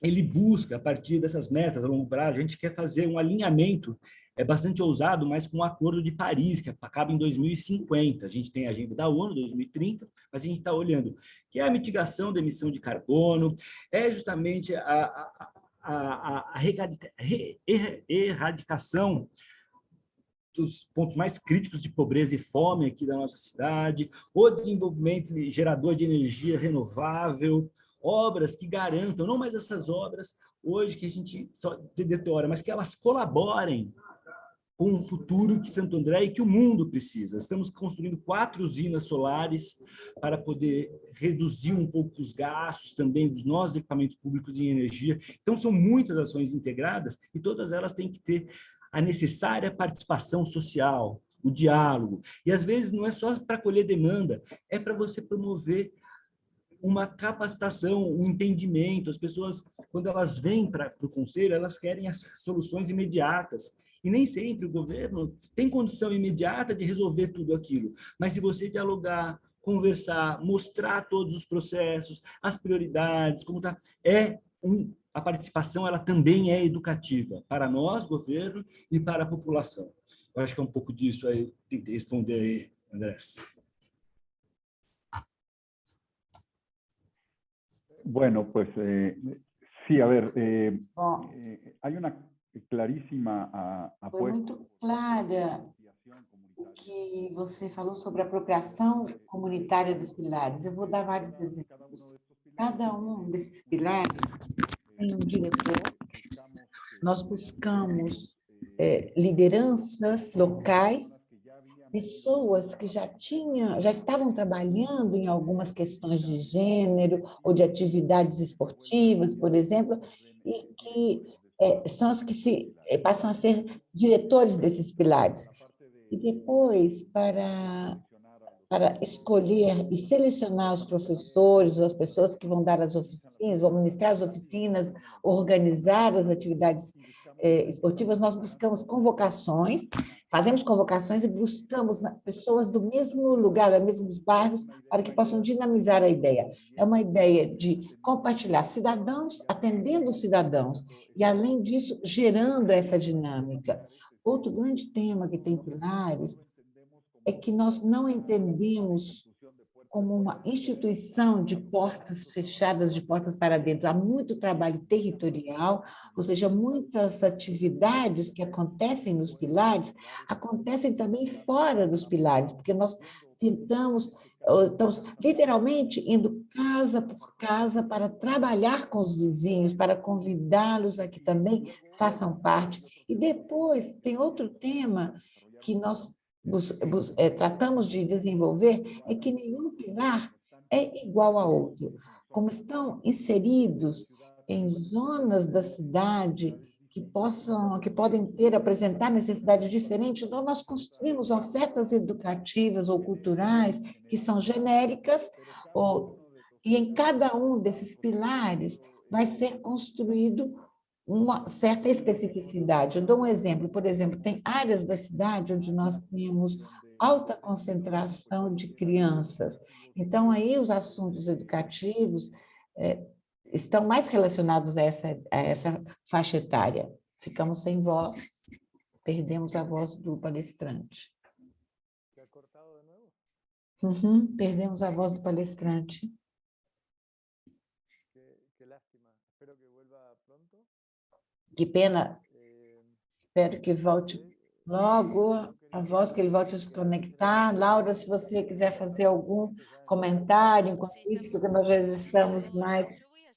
ele busca, a partir dessas metas a longo prazo, a gente quer fazer um alinhamento bastante ousado, mas com o Acordo de Paris, que acaba em 2050. A gente tem a agenda da ONU, 2030, mas a gente está olhando que é a mitigação da emissão de carbono, é justamente a erradicação dos pontos mais críticos de pobreza e fome aqui da nossa cidade, o desenvolvimento gerador de energia renovável, obras que garantam, não mais essas obras hoje que a gente só detora, mas que elas colaborem com o futuro que Santo André e que o mundo precisa. Estamos construindo 4 usinas solares para poder reduzir um pouco os gastos também dos nossos equipamentos públicos em energia. Então, são muitas ações integradas e todas elas têm que ter a necessária participação social, o diálogo. E, às vezes, não é só para colher demanda, é para você promover uma capacitação, um entendimento. As pessoas, quando elas vêm para o conselho, elas querem as soluções imediatas. E nem sempre o governo tem condição imediata de resolver tudo aquilo. Mas se você dialogar, conversar, mostrar todos os processos, as prioridades, como está, a participação ela também é educativa para nós, governo, e para a população. Eu acho que é um pouco disso aí, tentei responder aí, Andrés. Bueno, pues sí, a ver, hay una clarísima aposta. Foi muito clara o que você falou sobre a apropriação comunitária dos pilares. Eu vou dar vários exemplos. Cada um desses pilares tem um diretor. Nós buscamos lideranças locais, pessoas que já estavam trabalhando em algumas questões de gênero ou de atividades esportivas, por exemplo, e que são as que passam a ser diretores desses pilares. E depois, para escolher e selecionar os professores ou as pessoas que vão dar as oficinas, vão ministrar as oficinas, organizar as atividades esportivas, nós buscamos convocações, fazemos convocações e buscamos pessoas do mesmo lugar, dos mesmos bairros, para que possam dinamizar a ideia. É uma ideia de compartilhar cidadãos, atendendo os cidadãos, e, além disso, gerando essa dinâmica. Outro grande tema que tem pilares é que nós não entendemos como uma instituição de portas fechadas, de portas para dentro. Há muito trabalho territorial, ou seja, muitas atividades que acontecem nos pilares, acontecem também fora dos pilares, porque nós estamos literalmente indo casa por casa para trabalhar com os vizinhos, para convidá-los a que também façam parte. E depois tem outro tema que nós tratamos de desenvolver, é que nenhum pilar é igual a outro. Como estão inseridos em zonas da cidade que podem apresentar necessidades diferentes, então nós construímos ofertas educativas ou culturais que são genéricas, e em cada um desses pilares vai ser construído uma certa especificidade. Eu dou um exemplo, por exemplo, tem áreas da cidade onde nós temos alta concentração de crianças. Então, aí os assuntos educativos estão mais relacionados a essa faixa etária. Ficamos sem voz, perdemos a voz do palestrante. Perdemos a voz do palestrante. Que pena, espero que volte logo, a voz que ele volte a se conectar. Laura, se você quiser fazer algum comentário, enquanto isso, porque nós já estamos mais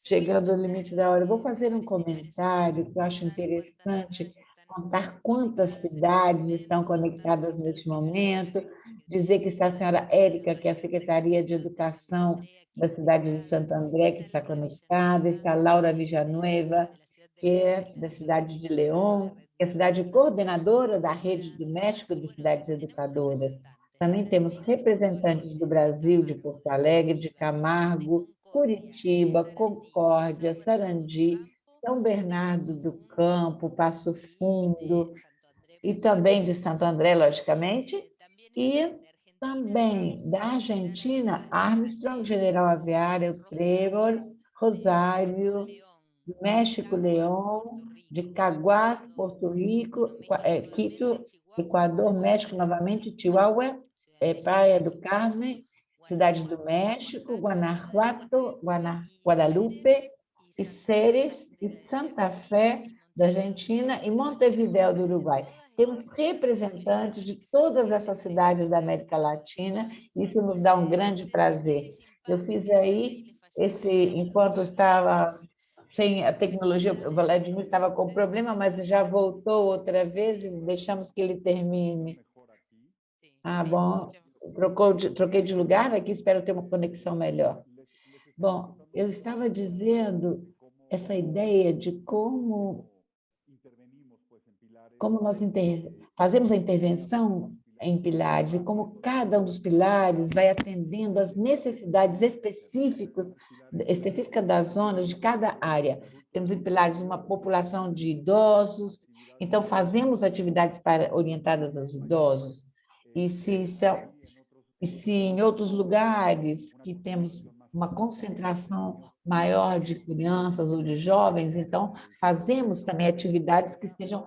chegando ao limite da hora. Eu vou fazer um comentário que eu acho interessante, contar quantas cidades estão conectadas neste momento, dizer que está a senhora Érica, que é a Secretaria de Educação da cidade de Santo André, que está conectada, está a Laura Villanueva, que é da cidade de León, que é a cidade coordenadora da Rede do México de Cidades Educadoras. Também temos representantes do Brasil, de Porto Alegre, de Camargo, Curitiba, Concórdia, Sarandi, São Bernardo do Campo, Passo Fundo, e também de Santo André, logicamente, e também da Argentina, Armstrong, General Aviário, Trevor, Rosário, México, León, de Caguás, Porto Rico, Quito, Equador, México, novamente, Chihuahua, Praia do Carmen, Cidade do México, Guanajuato, Guadalupe, e Ceres, e Santa Fé, da Argentina, e Montevidéu, do Uruguai. Temos representantes de todas essas cidades da América Latina, e isso nos dá um grande prazer. Eu fiz aí enquanto estava sem a tecnologia, o Vladimir estava com problema, mas já voltou outra vez e deixamos que ele termine. Ah, bom, troquei de lugar aqui, espero ter uma conexão melhor. Bom, eu estava dizendo essa ideia de como nós fazemos a intervenção em pilares e como cada um dos pilares vai atendendo às necessidades específicas das zonas de cada área. Temos em pilares uma população de idosos, então fazemos atividades orientadas aos idosos. E se em outros lugares que temos uma concentração maior de crianças ou de jovens, então fazemos também atividades que sejam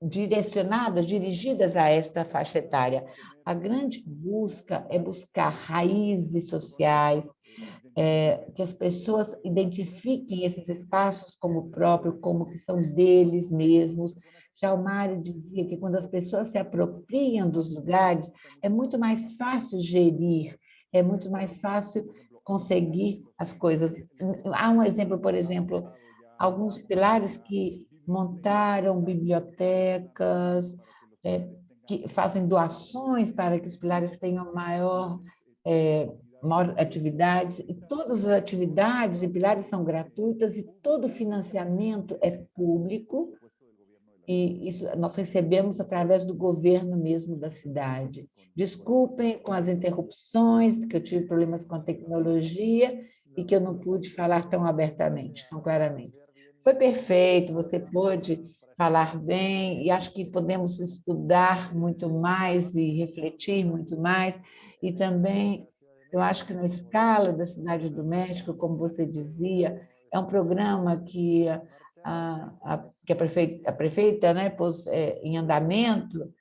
direcionadas, dirigidas a esta faixa etária. A grande busca é buscar raízes sociais, que as pessoas identifiquem esses espaços como próprios, como que são deles mesmos. Já o Mário dizia que quando as pessoas se apropriam dos lugares, é muito mais fácil gerir, é muito mais fácil conseguir as coisas. Há um exemplo, por exemplo, alguns pilares que montaram bibliotecas, que fazem doações para que os pilares tenham maior atividades, e todas as atividades e pilares são gratuitas e todo o financiamento é público, e isso nós recebemos através do governo mesmo da cidade. Desculpem com as interrupções, que eu tive problemas com a tecnologia e que eu não pude falar tão abertamente, tão claramente. Foi perfeito, você pôde falar bem, e acho que podemos estudar muito mais e refletir muito mais, e também eu acho que na escala da Cidade do México, como você dizia, é um programa que a prefeita, né, pôs em andamento,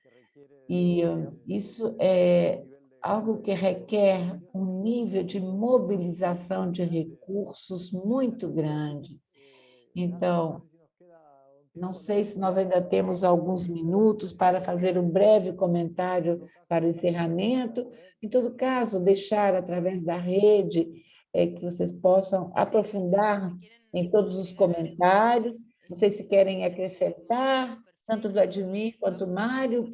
e isso é algo que requer um nível de mobilização de recursos muito grande. Então, não sei se nós ainda temos alguns minutos para fazer um breve comentário para o encerramento. Em todo caso, deixar através da rede que vocês possam aprofundar em todos os comentários. Não sei se querem acrescentar, tanto Vladimir quanto Mário,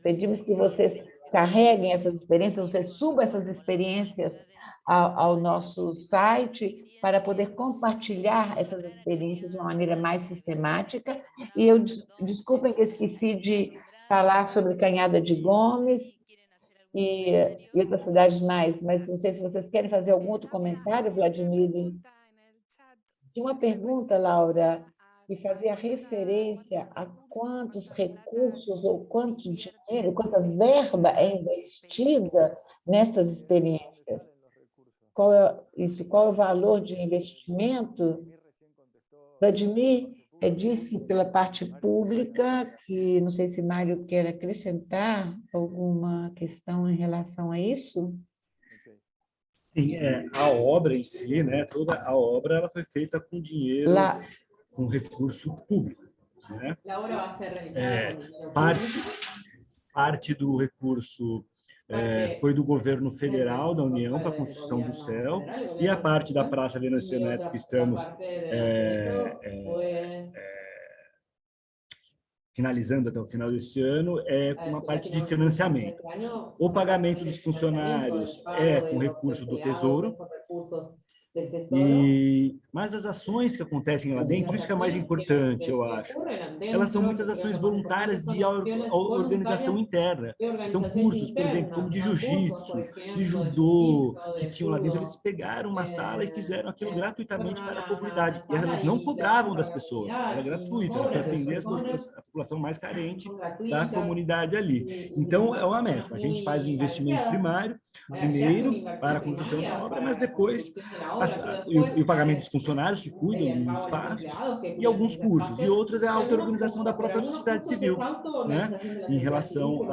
pedimos que vocês carreguem essas experiências, vocês subam essas experiências ao nosso site para poder compartilhar essas experiências de uma maneira mais sistemática. E eu, desculpem que eu esqueci de falar sobre Canhada de Gomes e outras cidades mais, mas não sei se vocês querem fazer algum outro comentário, Vladimir. Tinha uma pergunta, Laura, que fazia referência a quantos recursos ou quanto dinheiro, quantas verba é investida nestas experiências. Qual é o valor de investimento? Vladimir disse pela parte pública, que não sei se Mário quer acrescentar alguma questão em relação a isso. Sim, a obra em si, né, toda a obra ela foi feita com dinheiro, com recurso público. Né? Parte do recurso foi do governo federal da União para a construção do CEL, e a parte da Praça Venâncio Neto que estamos finalizando até o final desse ano, com uma parte de financiamento. O pagamento dos funcionários com recurso do Tesouro, mas as ações que acontecem lá dentro, isso que é mais importante, eu acho, elas são muitas ações voluntárias de organização interna. Então, cursos, por exemplo, como de jiu-jitsu, de judô, que tinham lá dentro, eles pegaram uma sala e fizeram aquilo gratuitamente para a comunidade. E elas não cobravam das pessoas, era gratuito, era para atender a população mais carente da comunidade ali. Então, é uma mescla. A gente faz o investimento primeiro para a construção da obra, mas depois e o pagamento dos funcionários que cuidam dos espaços, e alguns cursos, e outras é a auto-organização da própria sociedade civil, né, em relação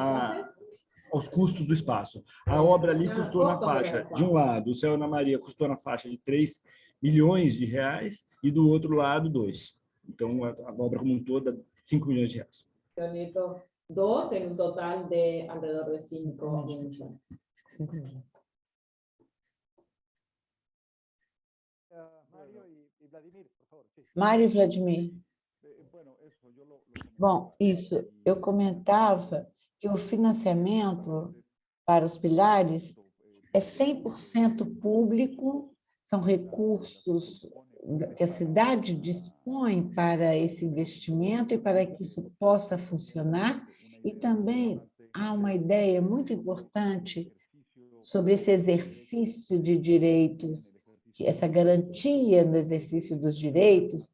aos custos do espaço. A obra ali custou na faixa, de um lado, o Céu Ana Maria custou na faixa de 3 milhões de reais, e do outro lado, 2. Então, a obra como um todo, 5 milhões de reais. Dos en un total de alrededor de 5 millones. Mário e Vladimir. Bom, isso, eu comentava que o financiamento para os pilares é 100% público, são recursos que a cidade dispõe para esse investimento e para que isso possa funcionar. E também há uma ideia muito importante sobre esse exercício de direitos, essa garantia no exercício dos direitos,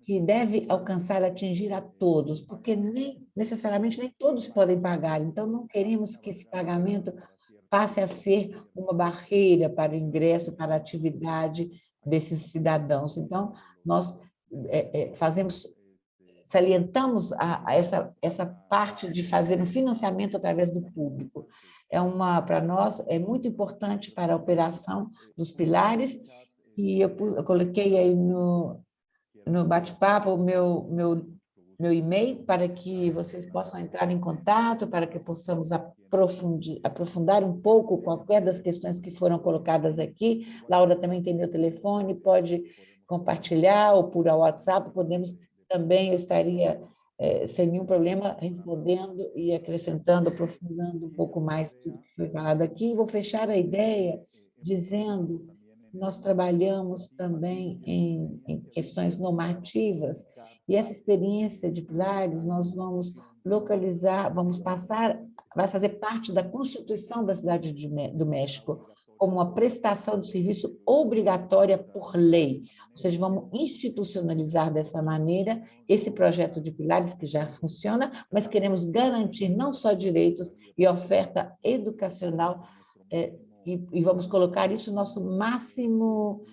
que deve alcançar, atingir a todos, porque necessariamente nem todos podem pagar. Então, não queremos que esse pagamento passe a ser uma barreira para o ingresso, para a atividade desses cidadãos. Então, nós salientamos essa parte de fazer um financiamento através do público. Para nós, é muito importante para a operação dos pilares, e eu coloquei aí no bate-papo o meu e-mail para que vocês possam entrar em contato, para que possamos aprofundar um pouco qualquer das questões que foram colocadas aqui. Laura também tem meu telefone, pode compartilhar, ou por WhatsApp, podemos também, eu estaria sem nenhum problema respondendo e acrescentando, aprofundando um pouco mais tudo que foi falado aqui. Vou fechar a ideia dizendo: nós trabalhamos também em questões normativas, e essa experiência de pilares nós vamos localizar, vai fazer parte da Constituição da Cidade do México, como uma prestação de serviço obrigatória por lei. Ou seja, vamos institucionalizar dessa maneira esse projeto de pilares que já funciona, mas queremos garantir não só direitos e oferta educacional, e vamos colocar isso no nosso máximo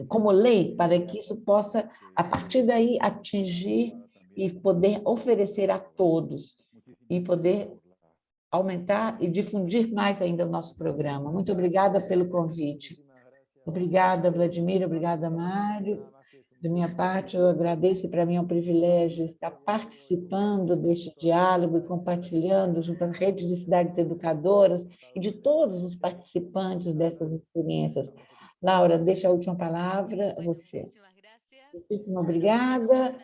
como lei, para que isso possa, a partir daí, atingir e poder oferecer a todos, e poder aumentar e difundir mais ainda o nosso programa. Muito obrigada pelo convite. Obrigada, Vladimir, obrigada, Mário. Da minha parte, eu agradeço, e para mim é um privilégio estar participando deste diálogo e compartilhando junto à rede de cidades educadoras e de todos os participantes dessas experiências. Laura, deixa a última palavra a você. Muitíssimo obrigada.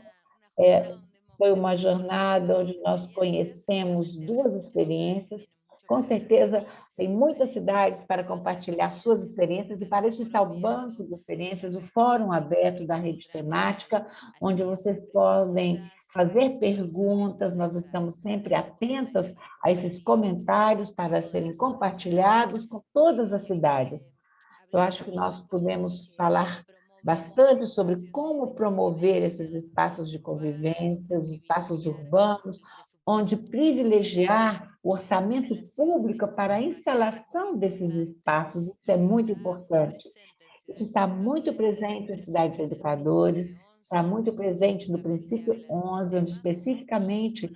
Foi uma jornada onde nós conhecemos duas experiências. Com certeza, tem muitas cidades para compartilhar suas experiências, e para isso está o Banco de Experiências, o Fórum Aberto da Rede Temática, onde vocês podem fazer perguntas. Nós estamos sempre atentas a esses comentários para serem compartilhados com todas as cidades. Eu acho que nós podemos falar bastante sobre como promover esses espaços de convivência, os espaços urbanos, onde privilegiar o orçamento público para a instalação desses espaços. Isso é muito importante. Isso está muito presente em cidades educadoras, está muito presente no princípio 11, onde especificamente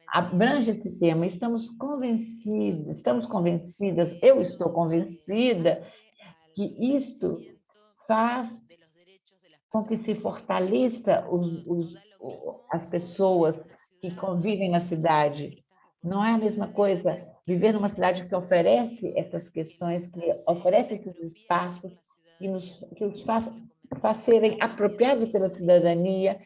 abrange esse tema. Estamos convencidas, eu estou convencida que isto faz com que se fortaleça as pessoas que convivem na cidade. Não é a mesma coisa viver numa cidade que oferece essas questões, que oferece esses espaços, que os faz serem apropriados pela cidadania,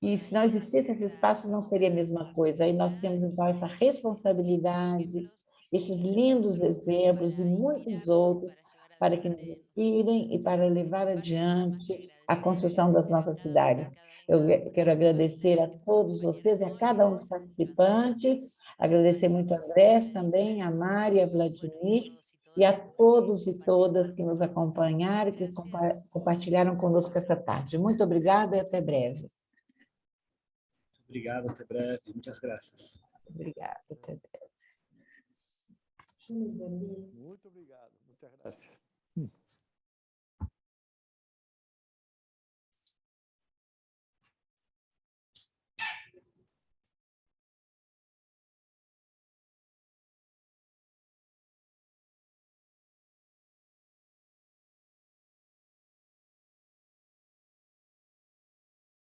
e se não existisse esse espaço, não seria a mesma coisa. Aí nós temos, então, essa responsabilidade, esses lindos exemplos e muitos outros, para que nos inspirem e para levar adiante a construção das nossas cidades. Eu quero agradecer a todos vocês e a cada um dos participantes, agradecer muito a Andrés também, a Mari, a Vladimir, e a todos e todas que nos acompanharam e que compartilharam conosco essa tarde. Muito obrigada e até breve. Obrigado, até breve. Muitas graças. Obrigada, até breve. Muito obrigado. Muchas gracias.